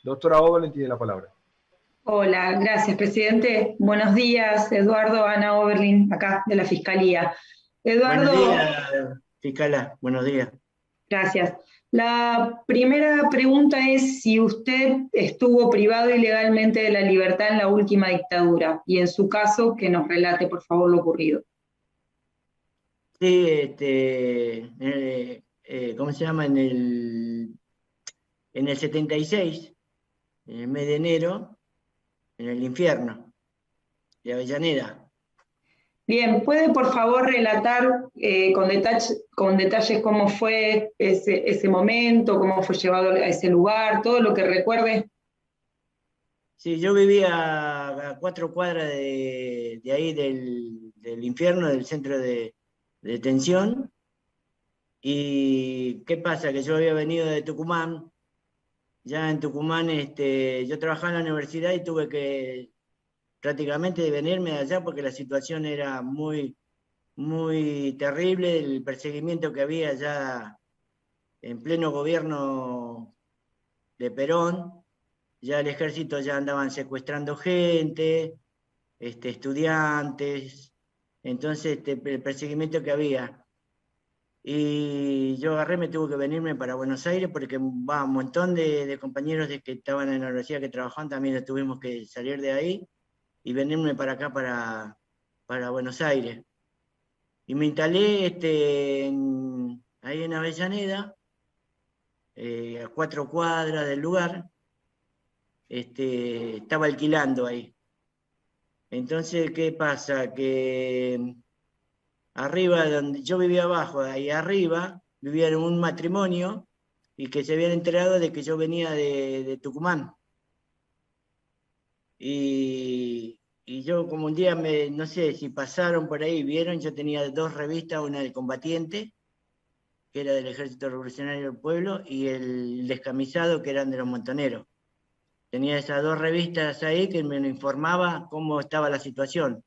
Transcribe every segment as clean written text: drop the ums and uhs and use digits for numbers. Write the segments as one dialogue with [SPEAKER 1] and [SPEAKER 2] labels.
[SPEAKER 1] Doctora Oberlin tiene la palabra.
[SPEAKER 2] Hola, gracias, presidente. Buenos días, Eduardo, Ana Oberlin, acá de la Fiscalía.
[SPEAKER 3] Buenos
[SPEAKER 2] Eduardo,
[SPEAKER 3] días, fiscala, buenos días.
[SPEAKER 2] gracias. La primera pregunta es si usted estuvo privado ilegalmente de la libertad en la última dictadura y en su caso que nos relate por favor lo ocurrido.
[SPEAKER 3] Sí, ¿cómo se llama? En el 76, en el mes de enero, en el infierno de Avellaneda.
[SPEAKER 2] Bien, ¿puede por favor relatar con detalles cómo fue ese momento, cómo fue llevado a ese lugar, todo lo que recuerde?
[SPEAKER 3] Sí, yo vivía a 4 cuadras de ahí del infierno, del centro de detención. ¿Y qué pasa? Que yo había venido de Tucumán. Ya en Tucumán yo trabajaba en la universidad y tuve que prácticamente venirme de allá porque la situación era muy, muy terrible, el perseguimiento que había ya en pleno gobierno de Perón, ya el ejército ya andaban secuestrando gente, estudiantes, entonces el perseguimiento que había. Y yo agarré, me tuve que venirme para Buenos Aires porque un montón de compañeros que estaban en la universidad que trabajaban también tuvimos que salir de ahí y venirme para acá, para Buenos Aires. Y me instalé ahí en Avellaneda, a 4 cuadras del lugar, estaba alquilando ahí. Entonces, ¿qué pasa? Que arriba, donde yo vivía abajo, ahí arriba, vivía en un matrimonio y que se habían enterado de que yo venía de Tucumán. Y yo como un día, no sé si pasaron por ahí, vieron, yo tenía 2 revistas, una del Combatiente, que era del Ejército Revolucionario del Pueblo, y el Descamisado, que eran de los Montoneros. Tenía esas 2 revistas ahí que me informaba cómo estaba la situación,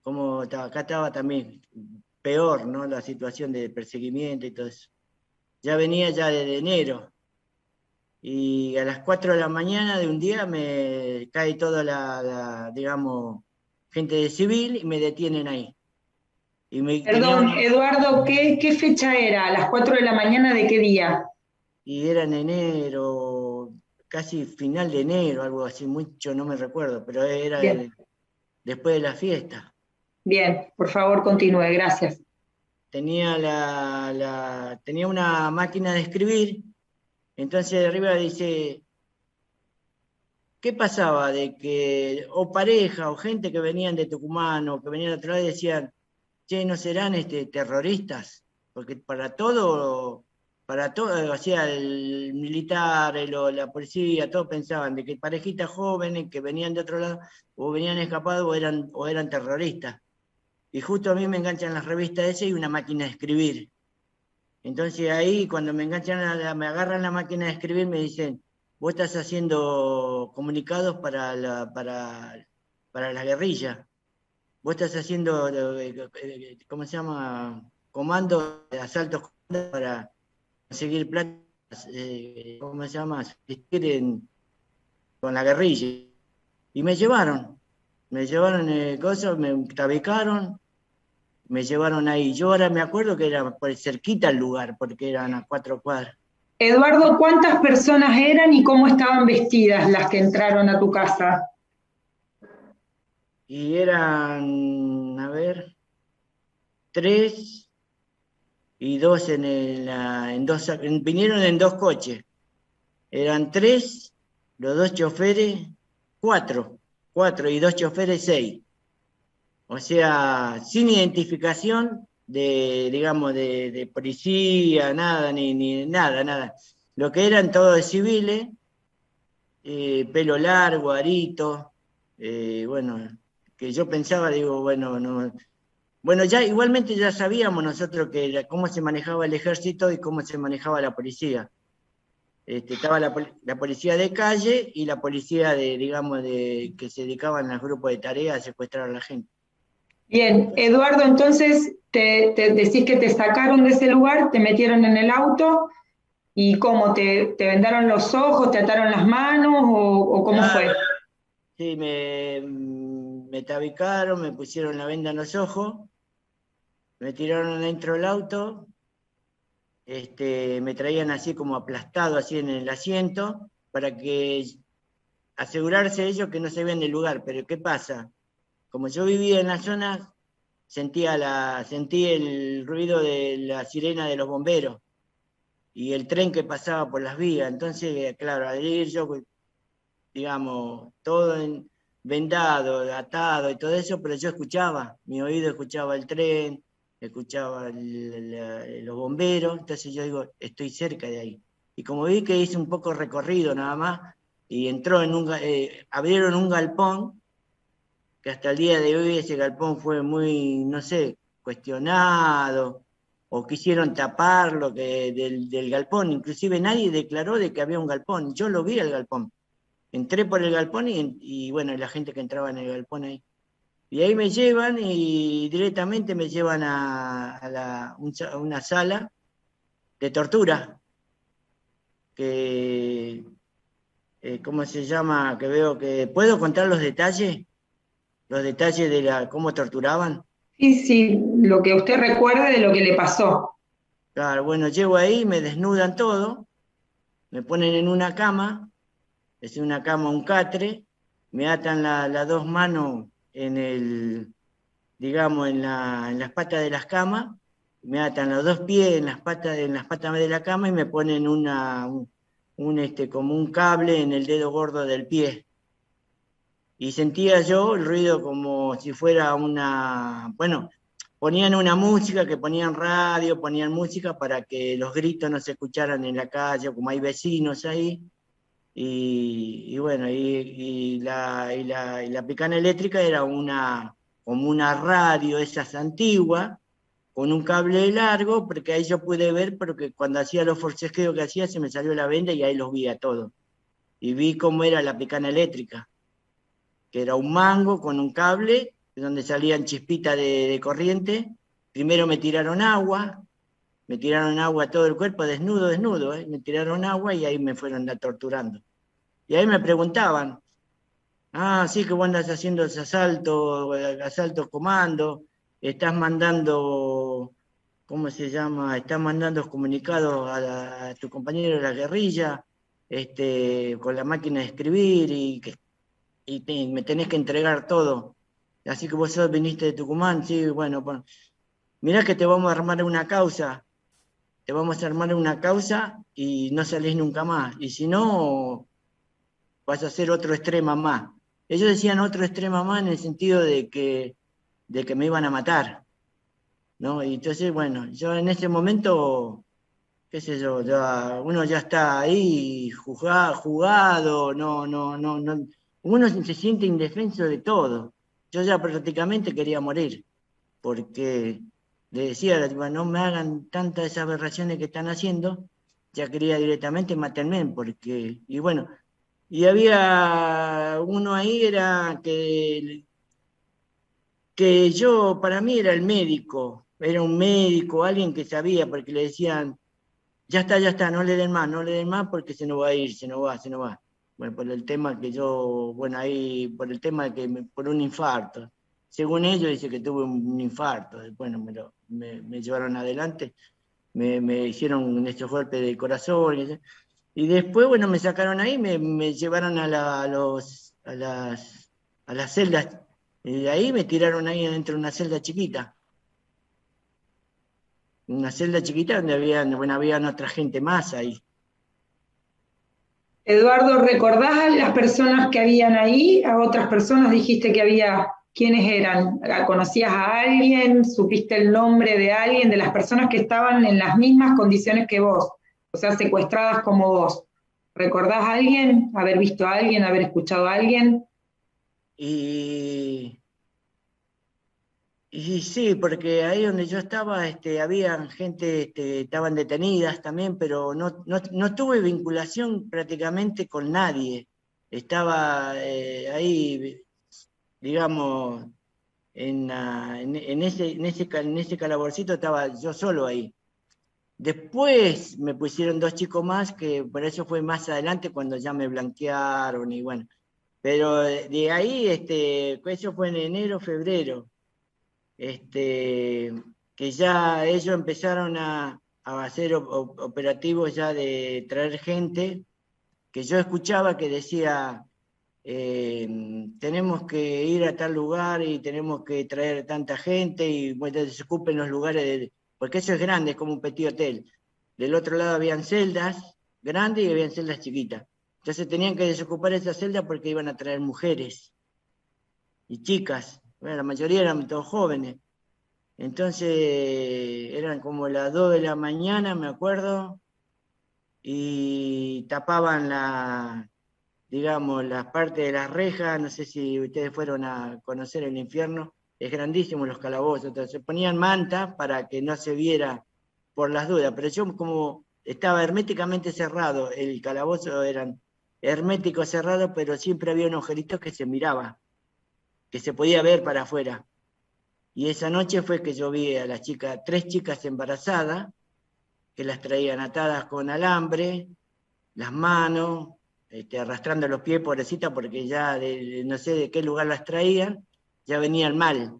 [SPEAKER 3] cómo estaba, acá estaba también peor, ¿no? La situación de perseguimiento y todo eso. Ya venía ya desde enero, y a las 4 de la mañana de un día me cae toda digamos, gente de civil y me detienen ahí.
[SPEAKER 2] Perdón, Eduardo, ¿qué fecha era? ¿A las 4 de la mañana de qué día?
[SPEAKER 3] Y era en enero, casi final de enero, algo así, mucho no me recuerdo, pero era
[SPEAKER 2] Bien,
[SPEAKER 3] después de la fiesta.
[SPEAKER 2] bien, por favor continúe, gracias.
[SPEAKER 3] Tenía tenía una máquina de escribir, entonces arriba dice, ¿qué pasaba? De que, o pareja, o gente que venían de Tucumán, o que venían de otro lado, decían, che, ¿no serán terroristas? Porque para todo, o sea, el militar, la policía, todos pensaban de que parejitas jóvenes que venían de otro lado, o venían escapados, o eran terroristas. Y justo a mí me enganchan las revistas ese y una máquina de escribir. Entonces ahí, cuando me enganchan, me agarran la máquina de escribir, me dicen, vos estás haciendo comunicados para la guerrilla. Vos estás haciendo, ¿cómo se llama? Comandos de asaltos para conseguir plata, ¿cómo se llama? Con la guerrilla. Y me llevaron cosas, me tabicaron, me llevaron ahí. Yo ahora me acuerdo que era por cerquita el lugar, porque eran a 4 cuadras.
[SPEAKER 2] Eduardo, ¿cuántas personas eran y cómo estaban vestidas las que entraron a tu casa?
[SPEAKER 3] Y eran, a ver, 3 y 2 vinieron en 2 coches. Eran 3, los 2 choferes, 4 y 2 choferes, 6. O sea, sin identificación digamos, de policía, nada, ni nada. Lo que eran todos de civiles, pelo largo, arito, bueno, que yo pensaba, digo, bueno, no. Bueno, ya igualmente ya sabíamos nosotros cómo se manejaba el ejército y cómo se manejaba la policía. Estaba la policía de calle y la policía digamos, que se dedicaban al grupo de tareas a secuestrar a la gente.
[SPEAKER 2] Bien, Eduardo, entonces te decís que te sacaron de ese lugar, te metieron en el auto ¿Y cómo? ¿Te vendaron los ojos, te ataron las manos o cómo
[SPEAKER 3] Claro,
[SPEAKER 2] fue?
[SPEAKER 3] sí, me tabicaron, me pusieron la venda en los ojos, me tiraron dentro del auto, me traían así como aplastado así en el asiento para que asegurarse ellos que no se vean del lugar. Pero ¿qué pasa? Como yo vivía en la zona, sentí el ruido de la sirena de los bomberos y el tren que pasaba por las vías. Entonces, claro, al ir yo, digamos, vendado, atado y todo eso, pero yo escuchaba, mi oído escuchaba el tren, escuchaba los bomberos, entonces yo digo, estoy cerca de ahí. Y como vi que hice un poco recorrido nada más, y abrieron un galpón, que hasta el día de hoy ese galpón fue muy, no sé, cuestionado, o quisieron taparlo del galpón, inclusive nadie declaró de que había un galpón, yo lo vi al galpón. Entré por el galpón bueno, la gente que entraba en el galpón ahí. Y ahí me llevan y directamente me llevan a una sala de tortura, que, ¿cómo se llama? Que veo que... ¿Puedo contar los detalles? Los detalles de cómo torturaban.
[SPEAKER 2] Sí, sí, lo que usted recuerde de lo que le pasó.
[SPEAKER 3] Claro, bueno, llego ahí, me desnudan todo, me ponen en una cama, es una cama, un catre, me atan las dos manos digamos, en las patas de las camas, me atan los dos pies en las patas de la cama y me ponen como un cable en el dedo gordo del pie. Y sentía yo el ruido como si fuera bueno, ponían una música, que ponían radio, ponían música para que los gritos no se escucharan en la calle, como hay vecinos ahí. Y bueno, y la picana eléctrica era como una radio, esas antiguas, con un cable largo, porque ahí yo pude ver, porque cuando hacía los forcejeos que hacía se me salió la venda y ahí los vi a todos. Y vi cómo era la picana eléctrica, que era un mango con un cable, donde salían chispitas de corriente. Primero me tiraron agua a todo el cuerpo, desnudo, desnudo, me tiraron agua y ahí me fueron torturando. Y ahí me preguntaban, sí, que vos andas haciendo ese asalto comando, estás mandando, ¿cómo se llama? Estás mandando comunicados a tu compañero de la guerrilla, con la máquina de escribir me tenés que entregar todo. Así que viniste de Tucumán, sí, bueno, mirá que te vamos a armar una causa, y no salís nunca más. Y si no, vas a ser otro extrema más. Ellos decían otro extrema más en el sentido de que me iban a matar, ¿no? Y entonces, bueno, yo en ese momento, qué sé yo, uno ya está ahí jugado, no, uno se siente indefenso de todo. Yo ya prácticamente quería morir, porque le decía a la tipa, no me hagan tantas esas aberraciones que están haciendo, ya quería directamente matarme, y bueno, y había uno ahí que yo, para mí era el médico, era un médico, alguien que sabía, porque le decían, ya está, no le den más, no le den más porque se nos va a ir, se nos va, se nos va. Bueno, por el tema que yo, bueno, ahí, por el tema de por un infarto. Según ellos dice que tuve un infarto, bueno, me llevaron adelante, me hicieron estos golpes de corazón, y después, bueno, me sacaron ahí, me llevaron a las celdas, y de ahí me tiraron ahí adentro de una celda chiquita donde habían otra gente más ahí.
[SPEAKER 2] Eduardo, ¿recordás a las personas que habían ahí? ¿A otras personas dijiste que había? ¿Quiénes eran? ¿Conocías a alguien? ¿Supiste el nombre de alguien? De las personas que estaban en las mismas condiciones que vos, o sea, secuestradas como vos. ¿Recordás a alguien? ¿Haber visto a alguien? ¿Haber escuchado a alguien?
[SPEAKER 3] Y, y sí, porque ahí donde yo estaba, había gente, estaban detenidas también, pero no tuve vinculación prácticamente con nadie. Estaba ahí, digamos, en ese calaborcito estaba yo solo ahí. Después me pusieron 2 chicos más, que por eso fue más adelante cuando ya me blanquearon y bueno. Pero de ahí, eso fue en enero, febrero, que ya ellos empezaron a hacer operativos ya de traer gente, que yo escuchaba que decía, tenemos que ir a tal lugar y tenemos que traer tanta gente y bueno, se ocupen los lugares, porque eso es grande, es como un petit hotel. Del otro lado habían celdas grandes y habían celdas chiquitas. Entonces tenían que desocupar esas celdas porque iban a traer mujeres y chicas. Bueno, la mayoría eran todos jóvenes. Entonces eran como las 2 de la mañana, me acuerdo, y tapaban digamos, las partes de las rejas. No sé si ustedes fueron a conocer el infierno, es grandísimo los calabozos, entonces se ponían mantas para que no se viera por las dudas, pero yo como estaba herméticamente cerrado, el calabozo eran herméticos cerrados, pero siempre había un agujerito que se miraba, que se podía ver para afuera. Y esa noche fue que yo vi a las chicas, 3 chicas embarazadas, que las traían atadas con alambre, las manos, arrastrando los pies, pobrecita, porque ya no sé de qué lugar las traían, ya venían mal.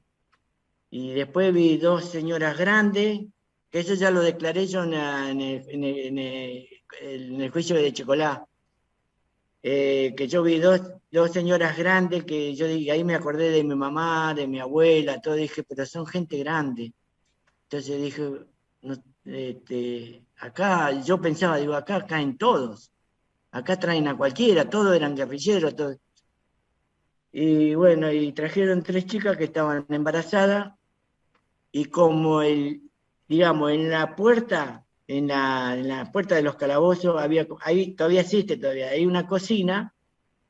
[SPEAKER 3] Y después vi 2 señoras grandes, que eso ya lo declaré yo en el juicio de Checolá, que yo vi dos señoras grandes, que yo dije, ahí me acordé de mi mamá, de mi abuela, todo, dije, pero son gente grande. Entonces dije, no, acá, yo pensaba, digo, acá caen todos. Acá traen a cualquiera, todos eran guerrilleros, todos. Y bueno, y trajeron 3 chicas que estaban embarazadas, y como digamos, en la puerta de los calabozos, ahí todavía existe todavía, hay una cocina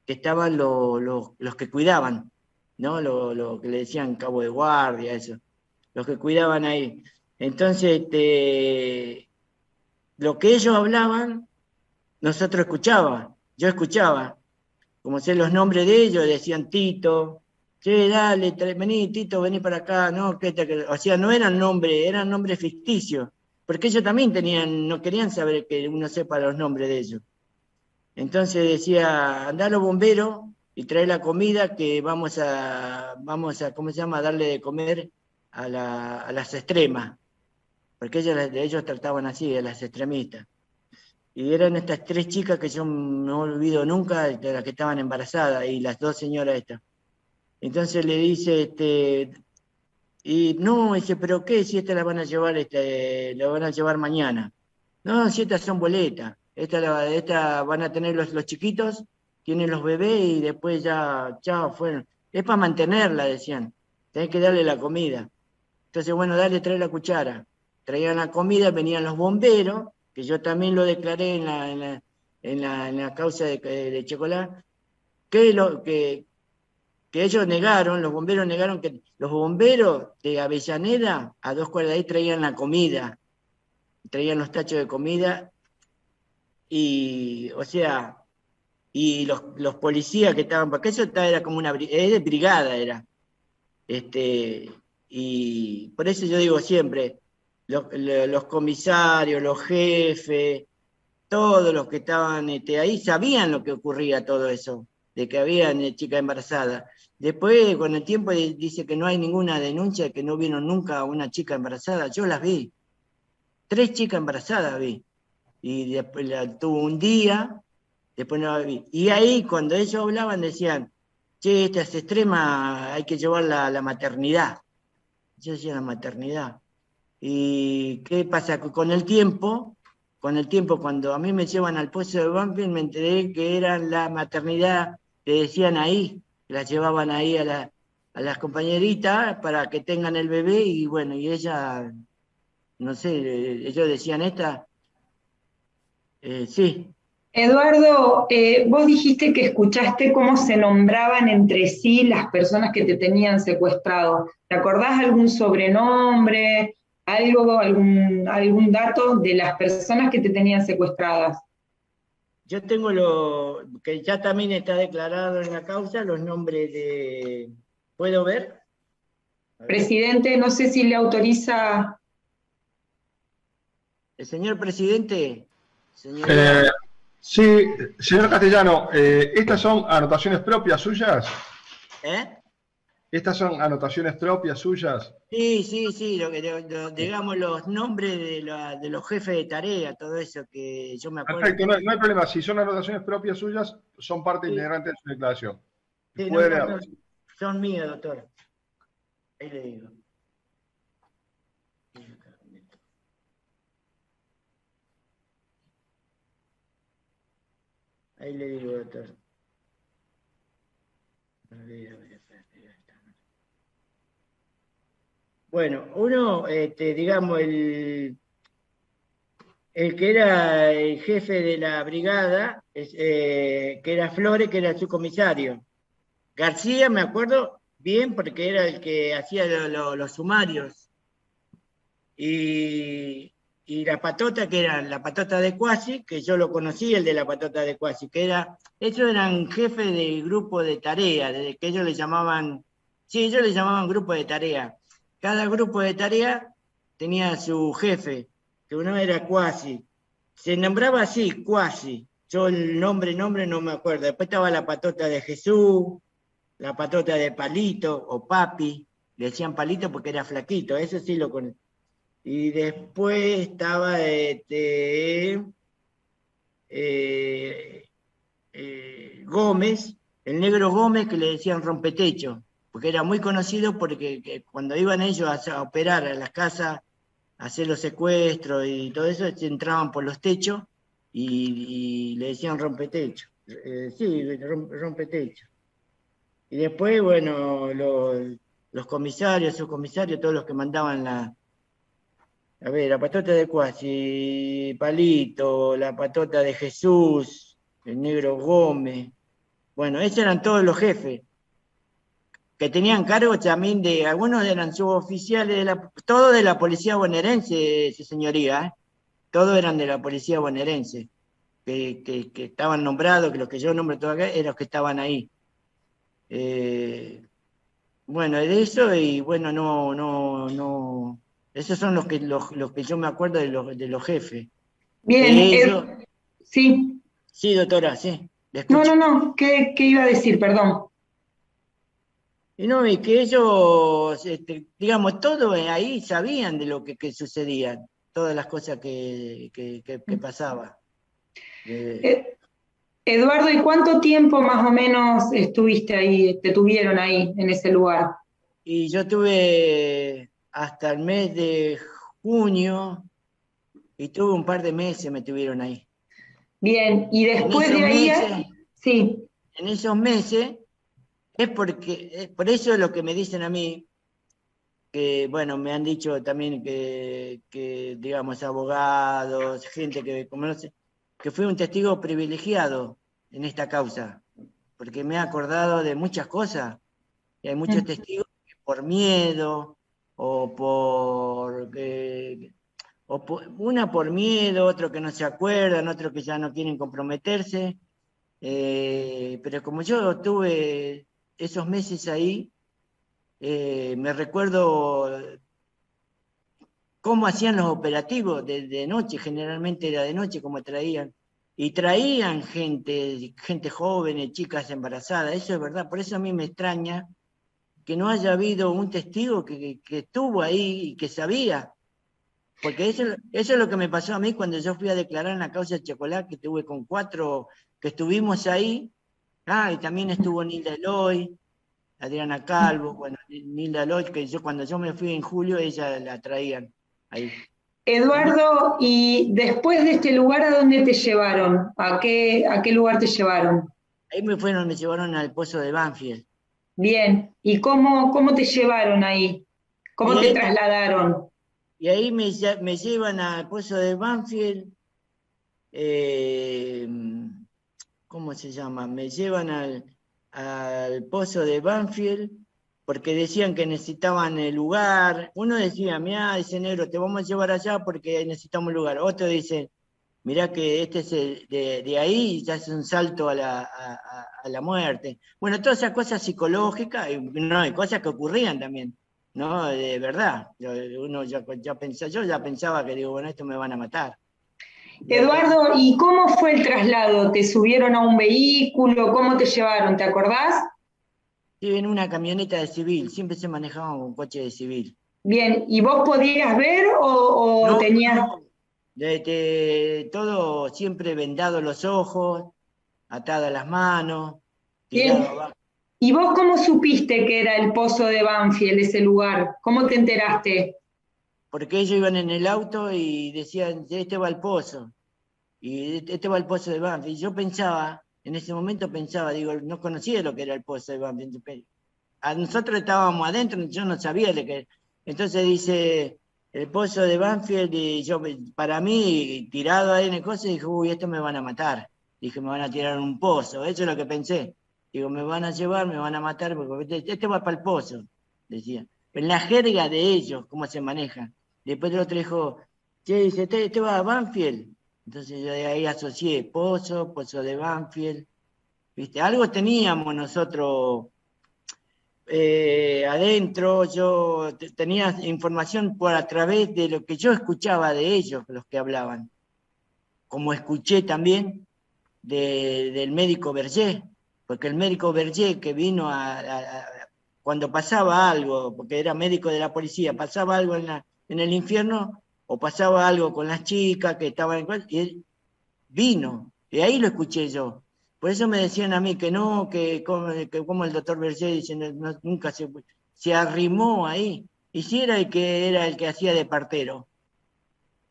[SPEAKER 3] que estaban los que cuidaban, ¿no? Lo que le decían cabo de guardia, eso, los que cuidaban ahí. Entonces, lo que ellos hablaban, nosotros yo escuchaba, como sé los nombres de ellos, decían Tito, che, dale, vení, Tito, vení para acá, no, o sea, no eran nombres, eran nombres ficticios, porque ellos también no querían saber que uno sepa los nombres de ellos. Entonces decía, andá a los bomberos y trae la comida que vamos a, ¿cómo se llama?, a darle de comer a las extremas, porque ellos trataban así, a las extremistas. Y eran estas 3 chicas que yo no olvido nunca, de las que estaban embarazadas, y las 2 señoras estas. Entonces le dice, y no, dice, pero ¿qué? Si estas las van a llevar, la van a llevar mañana. No, si estas son boletas. Esta van a tener los chiquitos, tienen los bebés y después ya, chao, fueron. Es para mantenerla, decían. Tenés que darle la comida. Entonces, bueno, dale, trae la cuchara. Traían la comida, venían los bomberos, que yo también lo declaré en la causa de Checolá, que ellos negaron, los bomberos negaron, que los bomberos de Avellaneda, a 2 cuadras de ahí, traían la comida, traían los tachos de comida, y, o sea, y los policías que estaban, porque eso era como una brigada, era. Y por eso yo digo siempre, los comisarios, los jefes, todos los que estaban ahí sabían lo que ocurría todo eso, de que había chicas embarazadas. Después, con el tiempo, dice que no hay ninguna denuncia, que no vieron nunca a una chica embarazada. Yo las vi, 3 chicas embarazadas vi. Y después tuvo un día, después no la vi. Y ahí, cuando ellos hablaban, decían, che, esta es extrema, hay que llevarla a la maternidad. Yo decía, la maternidad. ¿Y qué pasa? Con el tiempo, cuando a mí me llevan al pozo de Banfield, me enteré que era la maternidad, que decían ahí, que las llevaban ahí a las compañeritas para que tengan el bebé, y bueno, y ella, no sé, ellos decían esta, sí.
[SPEAKER 2] Eduardo, vos dijiste que escuchaste cómo se nombraban entre sí las personas que te tenían secuestrado. ¿Te acordás algún sobrenombre, algún dato de las personas que te tenían secuestradas?
[SPEAKER 3] Yo tengo lo que ya también está declarado en la causa, los nombres de... ¿Puedo ver? A ver.
[SPEAKER 2] Presidente, no sé si le autoriza.
[SPEAKER 3] El señor presidente, señoría.
[SPEAKER 1] Sí, señor Castellano, ¿estas son anotaciones propias suyas?
[SPEAKER 3] ¿Eh?
[SPEAKER 1] ¿Estas son anotaciones propias suyas?
[SPEAKER 3] Sí, digamos los nombres de los jefes de tarea, todo eso que yo me acuerdo.
[SPEAKER 1] Perfecto, no hay problema. Si son anotaciones propias suyas, son parte
[SPEAKER 3] Sí,
[SPEAKER 1] integrante de su declaración.
[SPEAKER 3] sí,
[SPEAKER 1] Puede
[SPEAKER 3] no,
[SPEAKER 1] leerlas.
[SPEAKER 3] son míos, doctor. Ahí le digo. Ahí le digo, doctor. Bueno, uno, digamos, el que era el jefe de la brigada, que era Flores, que era el subcomisario. García, me acuerdo bien, porque era el que hacía los sumarios. Y la patota, que era la patota de Cuasi, que yo lo conocí, el de la patota de Cuasi, ellos eran jefes del grupo de tarea, desde que ellos le llamaban, sí, ellos le llamaban grupo de tarea. Cada grupo de tarea tenía su jefe, que uno era Cuasi. Se nombraba así, Cuasi. Yo el nombre no me acuerdo. Después estaba la patota de Jesús, la patota de Palito o Papi. Le decían Palito porque era flaquito, eso sí lo conocí. Y después estaba Gómez, el negro Gómez, que le decían rompetecho, porque era muy conocido porque cuando iban ellos a operar a las casas, a hacer los secuestros y todo eso, se entraban por los techos y le decían rompetecho. Sí, rompetecho. Y después, bueno, los comisarios, subcomisarios, todos los que mandaban a ver, la patota de Cuasi, Palito, la patota de Jesús, el negro Gómez. Bueno, esos eran todos los jefes, que tenían cargo también algunos eran suboficiales, todos de la policía bonaerense, señoría, ¿eh? Todos eran de la policía bonaerense, que estaban nombrados, que los que yo nombro todos acá, eran los que estaban ahí. Bueno, de eso, y bueno, no. Esos son los que yo me acuerdo de los jefes.
[SPEAKER 2] Bien,
[SPEAKER 3] De ellos.
[SPEAKER 2] sí.
[SPEAKER 3] Sí, doctora, sí, le
[SPEAKER 2] No,
[SPEAKER 3] escucho.
[SPEAKER 2] no, no, ¿qué iba a decir? Perdón.
[SPEAKER 3] Y no, y que ellos, digamos, todo ahí sabían de lo que sucedía, todas las cosas que pasaba.
[SPEAKER 2] Eduardo, ¿y cuánto tiempo más o menos estuviste ahí, te tuvieron ahí, en ese lugar?
[SPEAKER 3] Y yo tuve hasta el mes de junio, y tuve un par de meses, me tuvieron ahí.
[SPEAKER 2] Bien, y
[SPEAKER 3] En
[SPEAKER 2] después
[SPEAKER 3] esos
[SPEAKER 2] de ahí,
[SPEAKER 3] meses,
[SPEAKER 2] sí,
[SPEAKER 3] en esos meses, por eso es lo que me dicen a mí, que bueno, me han dicho también que digamos, abogados, gente que conoce, que fui un testigo privilegiado en esta causa, porque me he acordado de muchas cosas, y hay muchos testigos que por miedo, una por miedo, otro que no se acuerdan, otro que ya no quieren comprometerse, pero como yo tuve esos meses ahí, me recuerdo cómo hacían los operativos de noche, generalmente era de noche como traían, y traían gente joven, chicas embarazadas, eso es verdad, por eso a mí me extraña que no haya habido un testigo que estuvo ahí y que sabía, porque eso es lo que me pasó a mí cuando yo fui a declarar en la causa de Chocolate, que estuve con 4 que estuvimos ahí, y también estuvo Nilda Eloy, Adriana Calvo, bueno, Nilda Eloy, que cuando yo me fui en julio, ella la traían ahí.
[SPEAKER 2] Eduardo, y después de este lugar, ¿a dónde te llevaron? ¿A qué lugar te llevaron?
[SPEAKER 3] Ahí me llevaron al pozo de Banfield.
[SPEAKER 2] Bien, ¿y cómo te llevaron ahí?
[SPEAKER 3] Y
[SPEAKER 2] ¿Cómo te
[SPEAKER 3] ahí,
[SPEAKER 2] trasladaron?
[SPEAKER 3] me llevan al pozo de Banfield, ¿cómo se llama? Me llevan al pozo de Banfield porque decían que necesitaban el lugar. Uno decía, mira, dice negro, te vamos a llevar allá porque necesitamos un lugar. Otro dice, mirá que este es de ahí, ya es un salto a la muerte. Bueno, todas esas cosas psicológicas, y no, hay cosas que ocurrían también. ¿no? De verdad. Yo ya pensaba que, digo, bueno, esto me van a matar.
[SPEAKER 2] Eduardo, ¿y cómo fue el traslado? ¿Te subieron a un vehículo? ¿Cómo te llevaron? ¿Te acordás?
[SPEAKER 3] Sí, en una camioneta de civil, siempre se manejaba un coche de civil.
[SPEAKER 2] Bien, ¿y vos podías ver o
[SPEAKER 3] No,
[SPEAKER 2] tenías...
[SPEAKER 3] no, todo siempre vendado los ojos, atadas las manos, tirado
[SPEAKER 2] Bien,
[SPEAKER 3] abajo.
[SPEAKER 2] ¿y vos cómo supiste que era el pozo de Banfield, ese lugar? ¿Cómo te enteraste?
[SPEAKER 3] Porque ellos iban en el auto y decían, este va al pozo, y este va al pozo de Banfield. Y yo pensaba, en ese momento pensaba, digo, no conocía lo que era el pozo de Banfield. A nosotros estábamos adentro, yo no sabía de qué. Entonces dice, el pozo de Banfield, y yo, para mí, tirado ahí en el coso, dije, uy, esto me van a matar. Dije, me van a tirar en un pozo, eso es lo que pensé. Digo, me van a llevar, me van a matar, porque este va para el pozo, decía. En la jerga de ellos, cómo se manejan. Después el otro dijo, che, dice, este va a Banfield. Entonces yo de ahí asocié pozo de Banfield. ¿Viste? Algo teníamos nosotros adentro, yo tenía información por a través de lo que yo escuchaba de ellos, los que hablaban. Como escuché también del médico Berger, porque el médico Berger que vino cuando pasaba algo, porque era médico de la policía, pasaba algo en el infierno, o pasaba algo con las chicas que estaban y él vino, y ahí lo escuché yo. Por eso me decían a mí que no, que como el doctor Berger dice, nunca se arrimó ahí. Y si era el que hacía de partero,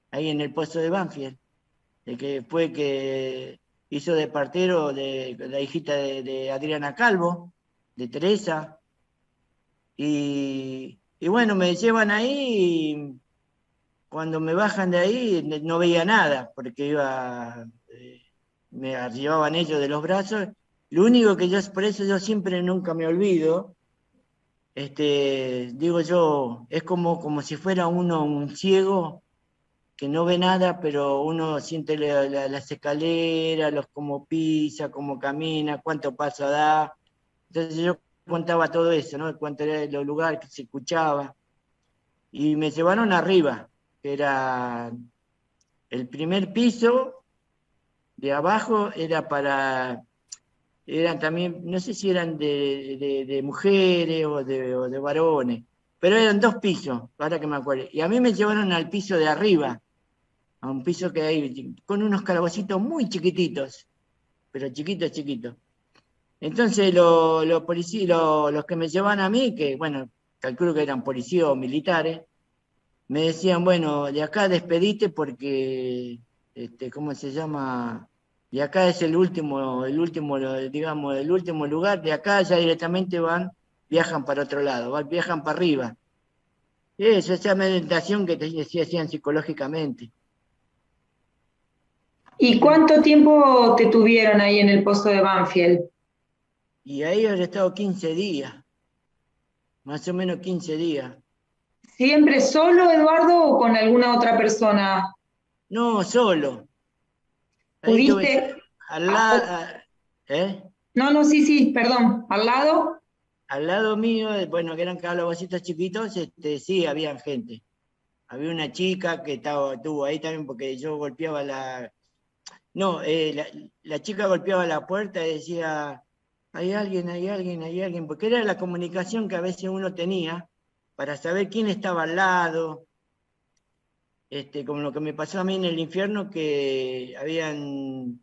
[SPEAKER 3] ahí en el puesto de Banfield, el que fue que hizo de partero de la hijita de Adriana Calvo, de Teresa. Y bueno, me llevan ahí y cuando me bajan de ahí no veía nada, porque me llevaban ellos de los brazos. Lo único que por eso yo siempre nunca me olvido, digo yo, es como si fuera uno un ciego que no ve nada, pero uno siente las escaleras, cómo pisa, cómo camina, cuánto paso da. Entonces yo contaba todo eso, ¿no? Cuánto era los lugares que se escuchaba. Y me llevaron arriba, que era el primer piso, de abajo eran también, no sé si eran de mujeres o de varones, pero eran 2 pisos, ahora que me acuerdo. Y a mí me llevaron al piso de arriba, a un piso que hay con unos calabocitos muy chiquititos, pero chiquitos, chiquitos. Entonces los policías, los que me llevan a mí, que bueno, calculo que eran policías o militares, me decían, bueno, de acá despedite porque, ¿cómo se llama? De acá es el último, digamos, el último lugar, de acá ya directamente viajan para otro lado, viajan para arriba. Eso, esa meditación que te hacían psicológicamente.
[SPEAKER 2] ¿Y cuánto tiempo te tuvieron ahí en el pozo de Banfield?
[SPEAKER 3] Y ahí habría estado 15 días, más o menos 15 días.
[SPEAKER 2] ¿Siempre solo, Eduardo, o con alguna otra persona?
[SPEAKER 3] No, solo. Ahí tuve
[SPEAKER 2] ¿Pudiste?
[SPEAKER 3] al lado, ¿eh?
[SPEAKER 2] No, no, sí, sí, perdón. ¿Al lado?
[SPEAKER 3] Al lado mío, bueno, que eran calabocitos chiquitos, sí, había gente. Había una chica que estuvo ahí también porque yo golpeaba No, la chica golpeaba la puerta y decía, hay alguien, hay alguien, hay alguien, porque era la comunicación que a veces uno tenía para saber quién estaba al lado, como lo que me pasó a mí en el infierno, que habían,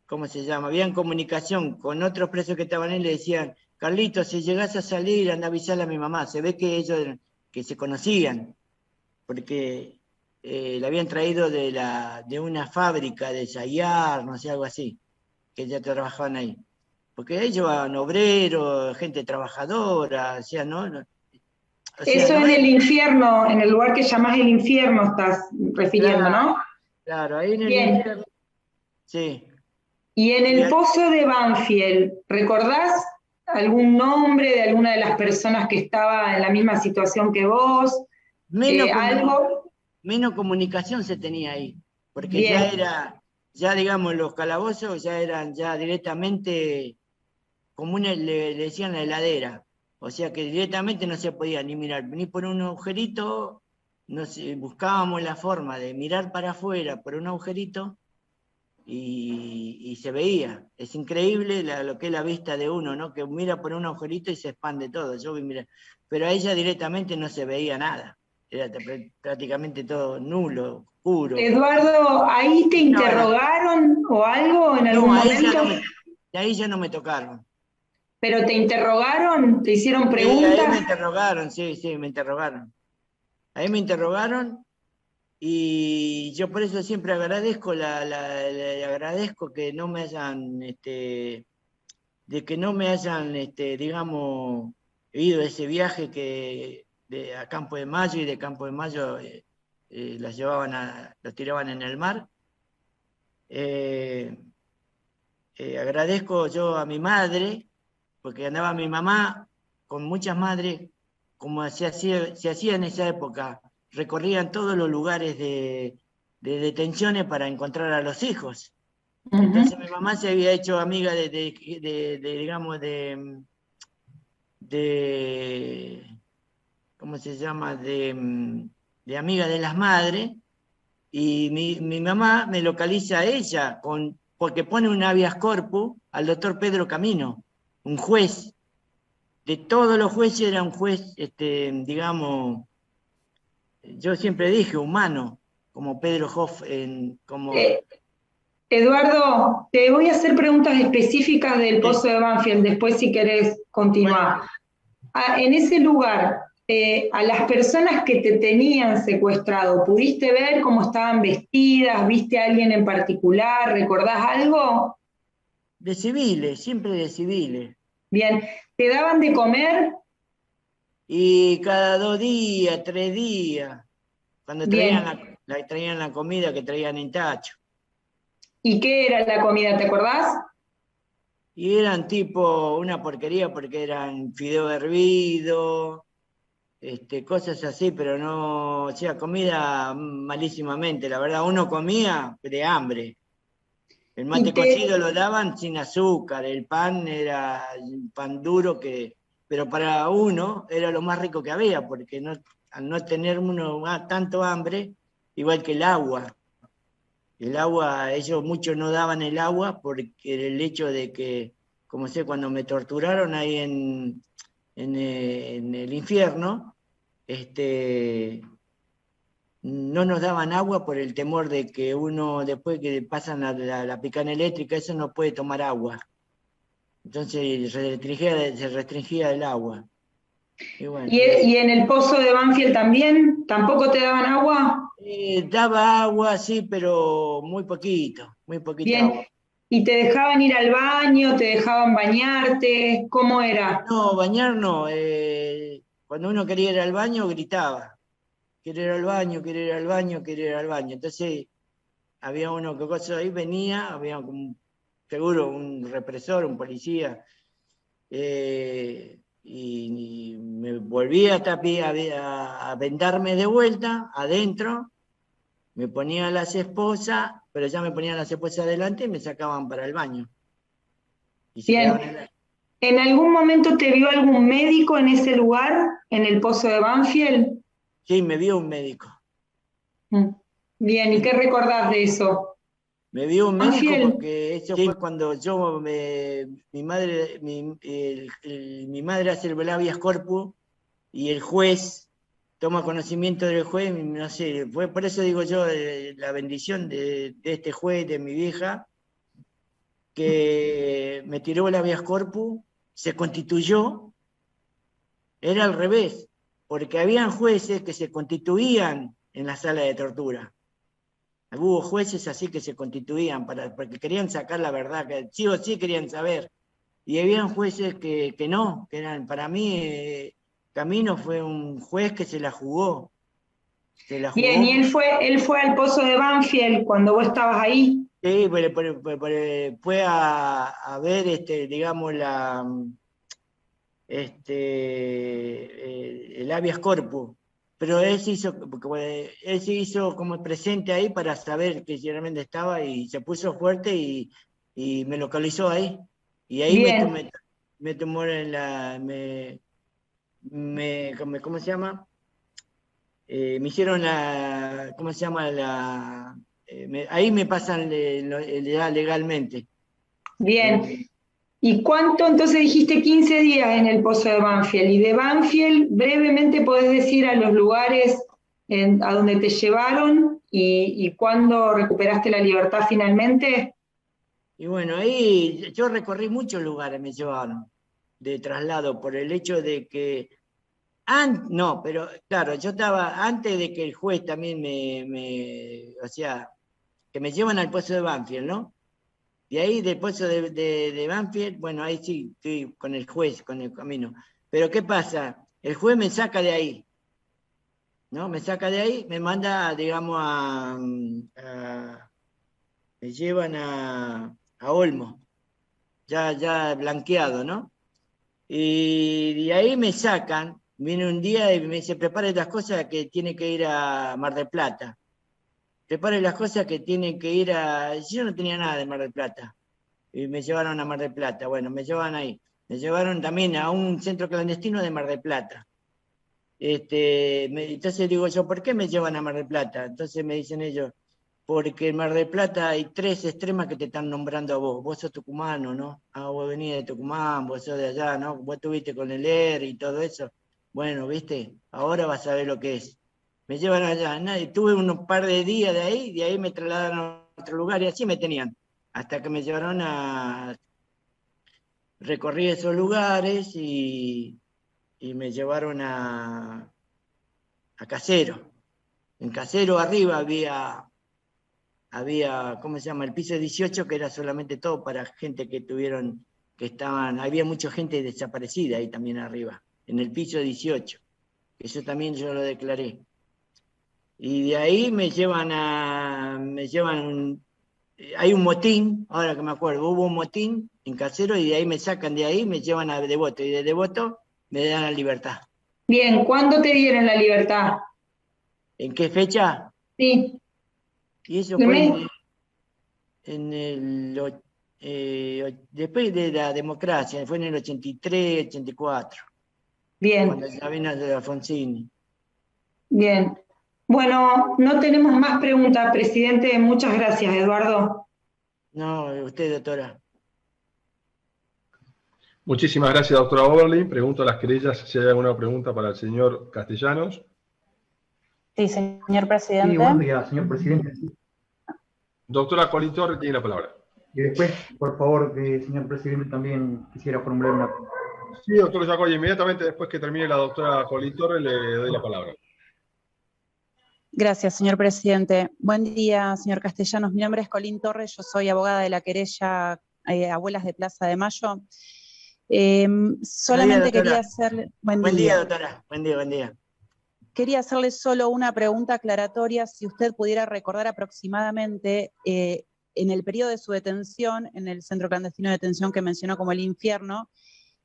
[SPEAKER 3] ¿cómo se llama? Habían comunicación con otros presos que estaban ahí y le decían, Carlitos, si llegás a salir, anda a avisarle a mi mamá. Se ve que ellos que se conocían, porque la habían traído de una fábrica de Sayar, no sé, algo así, que ya trabajaban ahí. Porque ellos llevaban obreros, gente trabajadora, o sea, ¿no? O sea,
[SPEAKER 2] Eso
[SPEAKER 3] no
[SPEAKER 2] en
[SPEAKER 3] es.
[SPEAKER 2] el infierno, en el lugar que llamás el infierno estás refiriendo,
[SPEAKER 3] Claro,
[SPEAKER 2] ¿no?
[SPEAKER 3] claro, ahí en el
[SPEAKER 2] Bien.
[SPEAKER 3] infierno. Sí.
[SPEAKER 2] Y en
[SPEAKER 3] Y
[SPEAKER 2] el pozo de Banfield, ¿recordás algún nombre de alguna de las personas que estaba en la misma situación que vos?
[SPEAKER 3] menos,
[SPEAKER 2] ¿Algo?
[SPEAKER 3] menos comunicación se tenía ahí, porque
[SPEAKER 2] Bien.
[SPEAKER 3] ya digamos, los calabozos ya eran ya directamente como le decían la heladera. O sea que directamente no se podía ni mirar ni por un agujerito, no sé, buscábamos la forma de mirar para afuera por un agujerito y se veía. Es increíble lo que es la vista de uno, ¿no? Que mira por un agujerito y se expande todo. Yo vi mirar, pero a ella directamente no se veía nada. Era prácticamente todo nulo, oscuro.
[SPEAKER 2] Eduardo, ¿ahí te interrogaron o algo en algún momento?
[SPEAKER 3] Ahí ya no me tocaron.
[SPEAKER 2] ¿Pero te interrogaron? ¿Te hicieron
[SPEAKER 3] Sí, ahí me
[SPEAKER 2] preguntas?
[SPEAKER 3] interrogaron, sí, me interrogaron. Ahí me interrogaron y yo por eso siempre agradezco, agradezco que no me hayan, de que no me hayan, digamos, ido a ese viaje a Campo de Mayo, y de Campo de Mayo los tiraban en el mar. Agradezco yo a mi madre, porque andaba mi mamá con muchas madres, como se hacía en esa época, recorrían todos los lugares de detenciones para encontrar a los hijos. Entonces mi mamá se había hecho amiga digamos, ¿cómo se llama? De amiga de las madres, y mi mamá me localiza a ella porque pone un habeas corpus al doctor Pedro Camino, un juez. De todos los jueces era un juez, digamos, yo siempre dije humano, como Pedro Hoff,
[SPEAKER 2] Eduardo, te voy a hacer preguntas específicas del Pozo de Banfield, después si querés continuar.
[SPEAKER 3] Bueno.
[SPEAKER 2] En ese lugar, a las personas que te tenían secuestrado, ¿pudiste ver cómo estaban vestidas? ¿Viste a alguien en particular? ¿Recordás algo?
[SPEAKER 3] De civiles, siempre de civiles.
[SPEAKER 2] Bien, ¿te daban de comer?
[SPEAKER 3] Y cada 2 días, 3 días, cuando traían la comida que traían en tacho.
[SPEAKER 2] ¿Y qué era la comida, te acordás?
[SPEAKER 3] Y eran tipo una porquería porque eran fideo hervido, cosas así, pero no, o sea, comida malísimamente, la verdad, uno comía de hambre. El mate cocido lo daban sin azúcar, el pan era un pan duro pero para uno era lo más rico que había, porque al no tener uno tanto hambre, igual que el agua. El agua, ellos muchos no daban el agua porque el hecho de que, como sé, cuando me torturaron ahí en el infierno, no nos daban agua por el temor de que uno, después que pasan la picana eléctrica, eso no puede tomar agua. Entonces se restringía el agua. Y, bueno,
[SPEAKER 2] ¿Y en el Pozo de Banfield también? ¿Tampoco te daban agua?
[SPEAKER 3] Daba agua, sí, pero muy poquito, muy poquita
[SPEAKER 2] Bien.
[SPEAKER 3] agua.
[SPEAKER 2] ¿Y te dejaban ir al baño? ¿Te dejaban bañarte? ¿Cómo era?
[SPEAKER 3] No, bañar no. Cuando uno quería ir al baño, gritaba. Quiero ir al baño, quiero ir al baño, quiero ir al baño. Entonces, había uno que ahí venía, había seguro un represor, un policía, y me volvía a vendarme de vuelta adentro, me ponía las esposas, pero ya me ponían las esposas adelante y me sacaban para el baño. Y se
[SPEAKER 2] Bien. ¿En algún momento te vio algún médico en ese lugar, en el Pozo de Banfield?
[SPEAKER 3] Sí, me vio un médico.
[SPEAKER 2] Bien, ¿y qué recordás de eso?
[SPEAKER 3] Me vio un médico porque eso fue cuando mi madre hace el habeas corpus y el juez toma conocimiento del juez, no sé, por eso digo yo, la bendición de este juez, de mi vieja, que me tiró el habeas corpus, se constituyó, era al revés, porque habían jueces que se constituían en la sala de tortura. Hubo jueces así que se constituían porque querían sacar la verdad, que sí o sí querían saber. Y habían jueces que no, que eran, para mí, Camino fue un juez que se la jugó.
[SPEAKER 2] Bien, ¿y él fue al Pozo de Banfield cuando vos estabas ahí?
[SPEAKER 3] Sí, fue a ver, digamos, el habeas corpus. Pero él se hizo como presente ahí para saber que realmente estaba y se puso fuerte y me localizó ahí. Y ahí me tomó ¿cómo se llama? Me hicieron ¿cómo se llama? Ahí me pasan legalmente.
[SPEAKER 2] Bien. ¿Y cuánto entonces dijiste 15 días en el Pozo de Banfield? Y de Banfield, brevemente podés decir a los lugares a donde te llevaron y cuándo recuperaste la libertad finalmente.
[SPEAKER 3] Y bueno, ahí yo recorrí muchos lugares, me llevaron de traslado, por el hecho de que, no, pero claro, yo estaba, antes de que el juez también o sea, que me llevan al Pozo de Banfield, ¿no? De ahí, del Pozo de Banfield, bueno, ahí sí, estoy con el juez, con el camino. Pero ¿qué pasa? El juez me saca de ahí, ¿no? Me saca de ahí, me manda, digamos, me llevan a Olmo, ya blanqueado, ¿no? Y de ahí me sacan, viene un día y me dice, prepare las cosas que tiene que ir a Mar del Plata. Prepare las cosas que tiene que ir a... Yo no tenía nada de Mar del Plata. Y me llevaron a Mar del Plata. Bueno, me llevan ahí. Me llevaron también a un centro clandestino de Mar del Plata. Entonces digo yo, ¿por qué me llevan a Mar del Plata? Entonces me dicen ellos, porque en Mar del Plata hay 3 extremas que te están nombrando a vos. Vos sos tucumano, ¿no? Ah, vos venís de Tucumán, vos sos de allá, ¿no? Vos estuviste con el ER y todo eso. Bueno, ¿viste? Ahora vas a ver lo que es. Me llevan allá. Tuve un par de días de ahí me trasladaron a otro lugar y así me tenían. Hasta que me llevaron recorrí esos lugares y me llevaron a Casero. En Casero arriba había, ¿cómo se llama? El piso 18, que era solamente todo para gente había mucha gente desaparecida ahí también arriba, en el piso 18. Eso también yo lo declaré. Y de ahí hay un motín, ahora que me acuerdo, hubo un motín en Casero y de ahí me sacan de ahí, me llevan a Devoto y de Devoto me dan la libertad.
[SPEAKER 2] Bien, ¿cuándo te dieron la libertad?
[SPEAKER 3] ¿En qué fecha?
[SPEAKER 2] Sí.
[SPEAKER 3] Y eso fue después de la democracia, fue en el 83, 84.
[SPEAKER 2] Bien.
[SPEAKER 3] Cuando ya vino de Alfonsini.
[SPEAKER 2] Bien. Bueno, no tenemos más preguntas, presidente. Muchas gracias, Eduardo.
[SPEAKER 3] No, usted, doctora.
[SPEAKER 1] Muchísimas gracias, doctora Oberlin. Pregunto a las querellas si hay alguna pregunta para el señor Castellanos.
[SPEAKER 4] Sí, señor presidente.
[SPEAKER 5] Sí, buen día, señor presidente.
[SPEAKER 1] Doctora Colitor tiene la palabra.
[SPEAKER 5] Y después, por favor, señor presidente, también quisiera formular una pregunta.
[SPEAKER 1] Sí, doctor Yacoy, inmediatamente después que termine la doctora Colitor le doy la palabra.
[SPEAKER 4] Gracias, señor presidente. Buen día, señor Castellanos. Mi nombre es Colín Torres, yo soy abogada de la querella Abuelas de Plaza de Mayo. Solamente quería hacerle...
[SPEAKER 3] Buen día, doctora. Buen día.
[SPEAKER 4] Quería hacerle solo una pregunta aclaratoria, si usted pudiera recordar aproximadamente, en el periodo de su detención, en el centro clandestino de detención que mencionó como el infierno,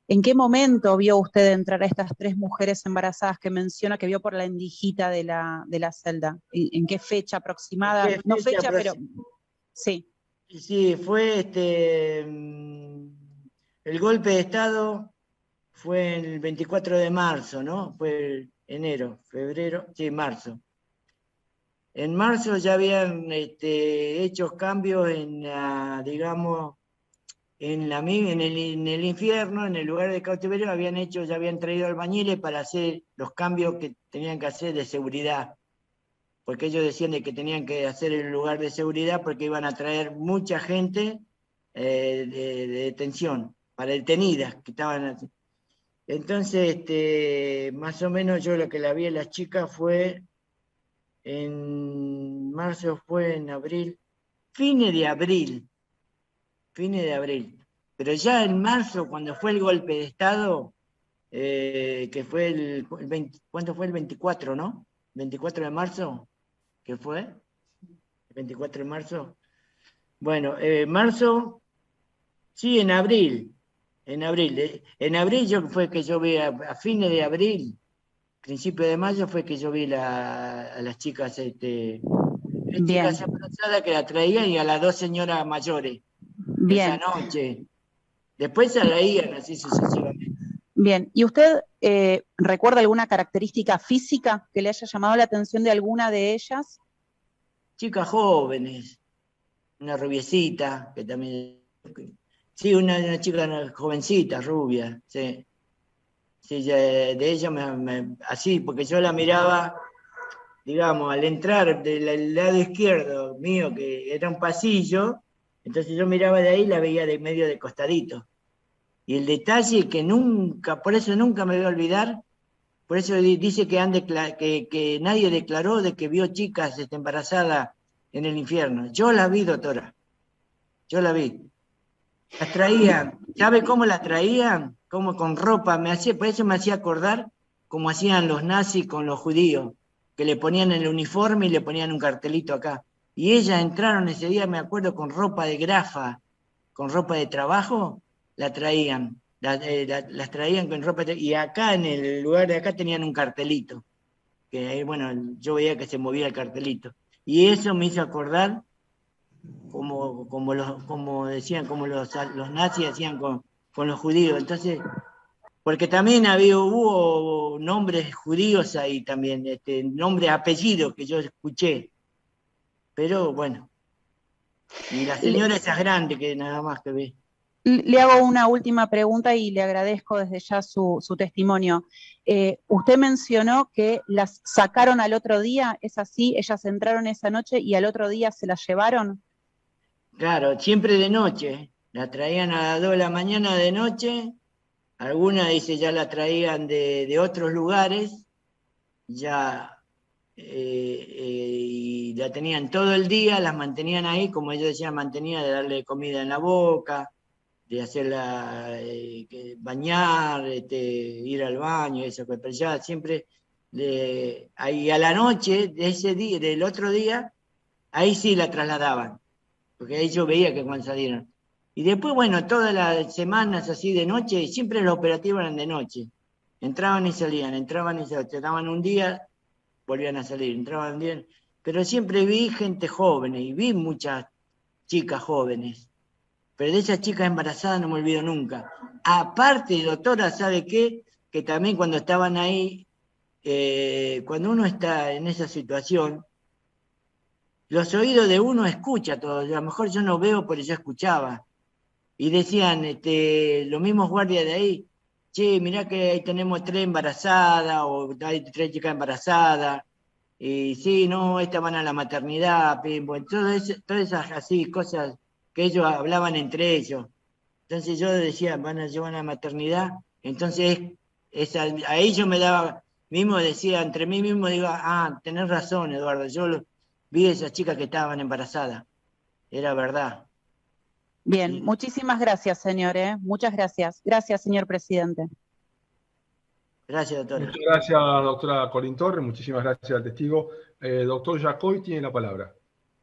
[SPEAKER 4] ¿en qué momento vio usted entrar a estas 3 mujeres embarazadas que menciona que vio por la endijita de la celda? ¿En qué fecha aproximada? No fecha, pero... Sí.
[SPEAKER 3] Sí, fue el golpe de Estado fue el 24 de marzo, ¿no? Fue enero, febrero, sí, marzo. En marzo ya habían hecho cambios digamos, en el infierno, en el lugar de cautiverio, ya habían traído albañiles para hacer los cambios que tenían que hacer de seguridad. Porque ellos decían de que tenían que hacer el lugar de seguridad porque iban a traer mucha gente de detención, para detenidas que estaban así. Entonces, más o menos yo lo que la vi a las chicas fue en marzo, fue en abril, fines de abril. Pero ya en marzo, cuando fue el golpe de Estado, que fue ¿cuánto fue? El 24, ¿no? 24 de marzo, ¿qué fue? El 24 de marzo. Bueno, marzo, sí, en abril. En abril fue que yo vi, a fines de abril, principio de mayo, fue que yo vi a las chicas, chicas embarazadas que la traían y a las 2 señoras mayores.
[SPEAKER 4] Bien.
[SPEAKER 3] Esa noche. Después se reían así sucesivamente.
[SPEAKER 4] Bien, ¿y usted recuerda alguna característica física que le haya llamado la atención de alguna de ellas?
[SPEAKER 3] Chicas jóvenes, una rubiecita, que también... Sí, una chica jovencita, rubia, sí. Sí, de ella así, porque yo la miraba, digamos, al entrar del lado izquierdo mío, que era un pasillo, entonces yo miraba de ahí y la veía de medio de costadito. Y el detalle que nunca, por eso nunca me voy a olvidar, por eso dice que nadie declaró de que vio chicas embarazadas en el infierno. Yo la vi, doctora, yo la vi. Las traían, ¿sabe cómo las traían? Como con ropa, por eso me hacía acordar como hacían los nazis con los judíos, que le ponían el uniforme y le ponían un cartelito acá. Y ellas entraron ese día, me acuerdo, con ropa de grafa, con ropa de trabajo, la traían, las traían con ropa y acá en el lugar de acá tenían un cartelito, que bueno, yo veía que se movía el cartelito. Y eso me hizo acordar como decían, como los nazis hacían con los judíos. Entonces, porque también hubo nombres judíos ahí también, nombres, apellidos que yo escuché. Pero bueno, y la señora esa es grande, que nada más que ve.
[SPEAKER 4] Le hago una última pregunta y le agradezco desde ya su testimonio. Usted mencionó que las sacaron al otro día, ¿es así? Ellas entraron esa noche y al otro día se las llevaron.
[SPEAKER 3] Claro, siempre de noche. La traían a las 2 de la mañana de noche. Algunas, dice, ya la traían de otros lugares. Ya, y la tenían todo el día, las mantenían ahí, como ellos decían, mantenía de darle comida en la boca, de hacerla bañar, ir al baño, eso, pero ya siempre, ahí a la noche de ese día, del otro día, ahí sí la trasladaban, porque ahí yo veía que cuando salieron. Y después, bueno, todas las semanas así de noche, siempre los operativos eran de noche. Entraban y salían, te daban un día, volvían a salir, entraban un día. Pero siempre vi gente joven y vi muchas chicas jóvenes. Pero de esas chicas embarazadas no me olvido nunca. Aparte, doctora, ¿sabe qué? Que también cuando estaban ahí, cuando uno está en esa situación, los oídos de uno escucha todo. A lo mejor yo no veo, pero yo escuchaba. Y decían, los mismos guardias de ahí, che, mirá que ahí tenemos 3 embarazadas, o hay 3 chicas embarazadas, y sí, no, estas van a la maternidad, bueno, todas esas así cosas que ellos hablaban entre ellos. Entonces yo decía, van a llevar a la maternidad, entonces ahí yo me daba, mismo decía, entre mí mismo digo, tenés razón, Eduardo, yo vi a esas chicas que estaban embarazadas, era verdad.
[SPEAKER 4] Bien,
[SPEAKER 3] Sí.
[SPEAKER 4] Muchísimas gracias, señor. Muchas gracias. Gracias, señor presidente.
[SPEAKER 3] Gracias, doctora.
[SPEAKER 1] Muchas gracias, doctora Corín Torres. Muchísimas gracias al testigo. Doctor Yacoy tiene la palabra.